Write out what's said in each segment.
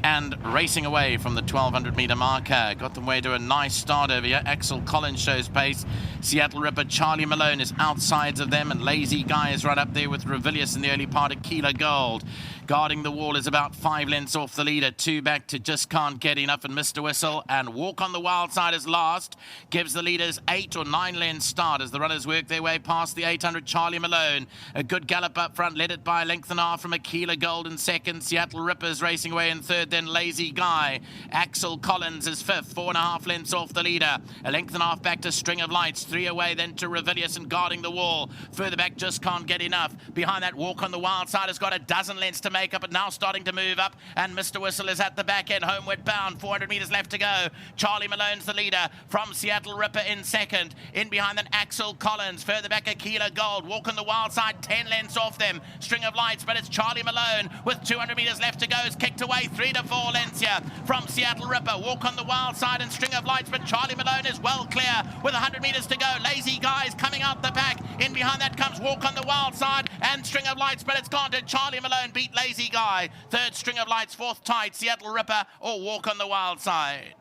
and racing away from the 1200-meter marker. Got them way to a nice start over here. Axel Collins shows pace. Seattle Ripper, Charlie Malone is outsides of them, and Lazy Guy is right up there with Revilius in the early part of Keeler Gold. Guarding the wall is about 5 lengths off the leader. 2 back to Just Can't Get Enough and Mr. Whistle. And Walk on the Wild Side is last. Gives the leaders 8 or 9 lengths start as the runners work their way past the 800 Charlie Malone. A good gallop up front, led it by a length and a half from Aquila Gold in second. Seattle Rippers racing away in third, then Lazy Guy. Axel Collins is fifth, 4.5 lengths off the leader. A length and a half back to String of Lights. 3 away then to Revilius and Guarding the Wall. Further back, Just Can't Get Enough. Behind that, Walk on the Wild Side has got a dozen lengths to make up, but now starting to move up, and Mr. Whistle is at the back end, homeward bound. 400 metres left to go. Charlie Malone's the leader from Seattle Ripper in second. In behind that, Axel Collins. Further back, Aquila Gold. Walk on the Wild Side, 10 lengths off them. String of Lights, but it's Charlie Malone with 200 metres left to go. It's kicked away 3 to 4 lengths here from Seattle Ripper. Walk on the Wild Side and String of Lights, but Charlie Malone is well clear with 100 metres to go. Lazy Guys coming out the back. In behind that comes Walk on the Wild Side and String of Lights, but it's gone to Charlie Malone beat Lazy Guy. Third, String of Lights. Fourth, tight, Seattle Ripper or Walk on the Wild Side.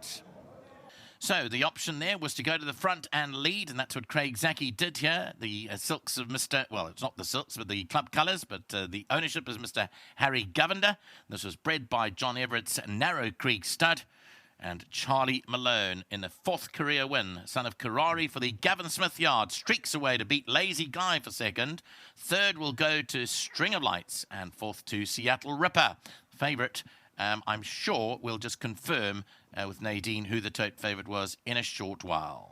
So the option there was to go to the front and lead, and that's what Craig Jockey did here. The silks of Mr. Well, it's not the silks, but the club colours, but the ownership is Mr. Harry Govender. This was bred by John Everett's Narrow Creek stud. And Charlie Malone in the 4th career win. Son of Karari for the Gavin Smith yard. Streaks away to beat Lazy Guy for second. Third will go to String of Lights. And 4th to Seattle Ripper. Favourite, I'm sure we'll just confirm with Nadine who the tote favourite was in a short while.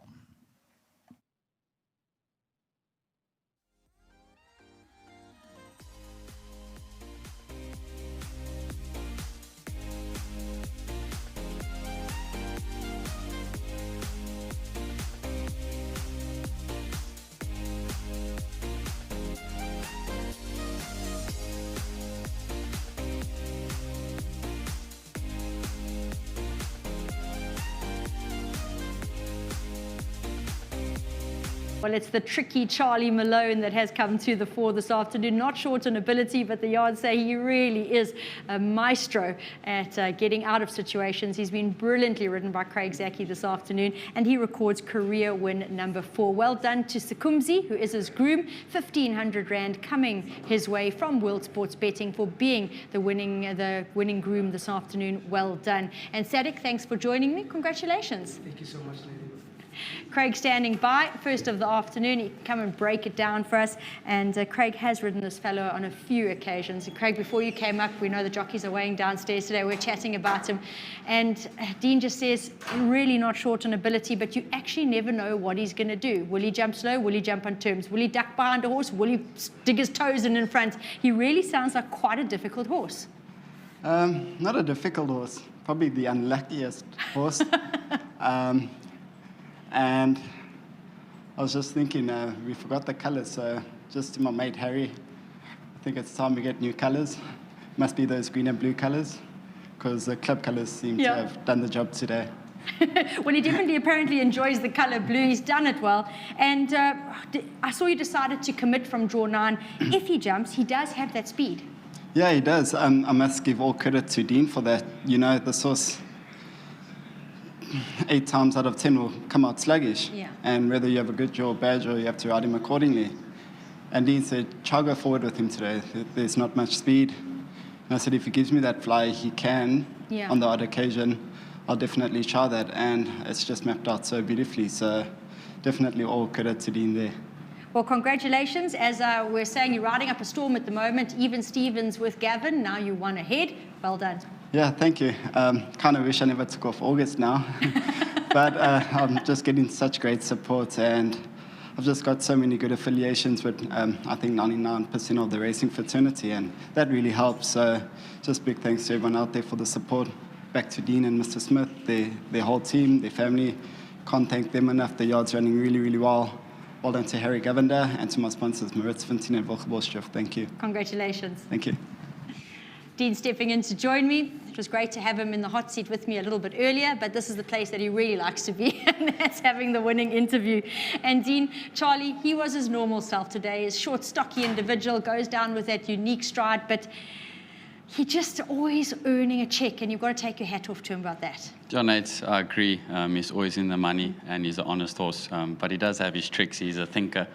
Well, it's the tricky Charlie Malone that has come to the fore this afternoon. Not short on ability, but the yards say he really is a maestro at getting out of situations. He's been brilliantly ridden by Craig Jockey this afternoon, and he records career win number 4. Well done to Sikumzi, who is his groom. 1,500 Rand coming his way from World Sports Betting for being the winning groom this afternoon. Well done. And Sadik, thanks for joining me. Congratulations. Thank you so much, lady. Craig standing by, first of the afternoon. He can come and break it down for us. And Craig has ridden this fellow on a few occasions. And Craig, before you came up, we know the jockeys are weighing downstairs today. We're chatting about him. And Dean just says, really not short on ability, but you actually never know what he's going to do. Will he jump slow? Will he jump on terms? Will he duck behind a horse? Will he dig his toes in front? He really sounds like quite a difficult horse. Not a difficult horse, probably the unluckiest horse. And I was just thinking, we forgot the colours, so just to my mate Harry, I think it's time we get new colours. Must be those green and blue colours, because the club colours seem to have done the job today. Well, he definitely apparently enjoys the colour blue. He's done it well. And I saw you decided to commit from draw 9. If he jumps, he does have that speed. Yeah, he does. I must give all credit to Dean for that. You know, this horse 8 times out of 10 will come out sluggish. Yeah. And whether you have a good draw or bad draw, you have to ride him accordingly. And Dean said, try go forward with him today. There's not much speed. And I said, if he gives me that fly, he can. On the odd occasion, I'll definitely try that. And it's just mapped out so beautifully. So definitely all credit to Dean there. Well, congratulations. As we're saying, you're riding up a storm at the moment. Even Stevens with Gavin. Now you won ahead. Well done. Yeah, thank you. Kind of wish I never took off August now. But I'm just getting such great support, and I've just got so many good affiliations with, I think, 99% of the racing fraternity, and that really helps. So just big thanks to everyone out there for the support. Back to Dean and Mr. Smith, their whole team, their family. Can't thank them enough. The yard's running really, really well. Well done to Harry Govender and to my sponsors, Maritz, Vintin and Volkeborstjof. Thank you. Congratulations. Thank you. Dean stepping in to join me. It was great to have him in the hot seat with me a little bit earlier, but this is the place that he really likes to be, and that's having the winning interview. And Dean, Charlie, he was his normal self today. His short, stocky individual goes down with that unique stride, but He just always earning a check, and you've got to take your hat off to him about that. John Nates, I agree. He's always in the money, and he's an honest horse. But he does have his tricks. He's a thinker.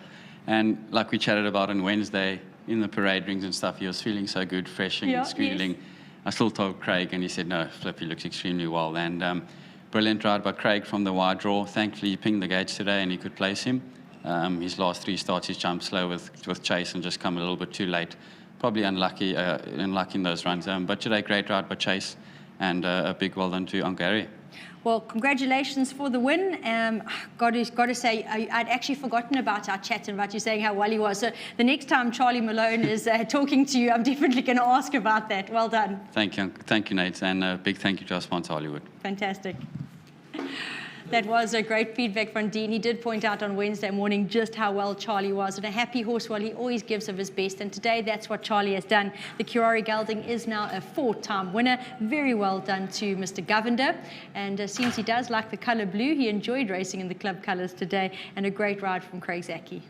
And like we chatted about on Wednesday, in the parade rings and stuff, he was feeling so good, freshing and squealing. Yes. I still told Craig, and he said, no, Flip, he looks extremely well. And brilliant ride by Craig from the wide draw. Thankfully, he pinged the gates today, and he could place him. His last 3 starts, he's jumped slow with Chase and just come a little bit too late. Probably unlucky in those runs. But today, great ride by Chase, and a big well done to Ongari. Well, congratulations for the win. Got to say, I'd actually forgotten about our chat and about you saying how well he was. So the next time Charlie Malone is talking to you, I'm definitely going to ask about that. Well done. Thank you, Nate, and a big thank you to our sponsor, Hollywood. Fantastic. That was a great feedback from Dean. He did point out on Wednesday morning just how well Charlie was. And a happy horse, well, he always gives of his best. And today, that's what Charlie has done. The Curari Gelding is now a 4-time winner. Very well done to Mr. Govender. And seems he does like the colour blue. He enjoyed racing in the club colours today. And a great ride from Craig Zaki.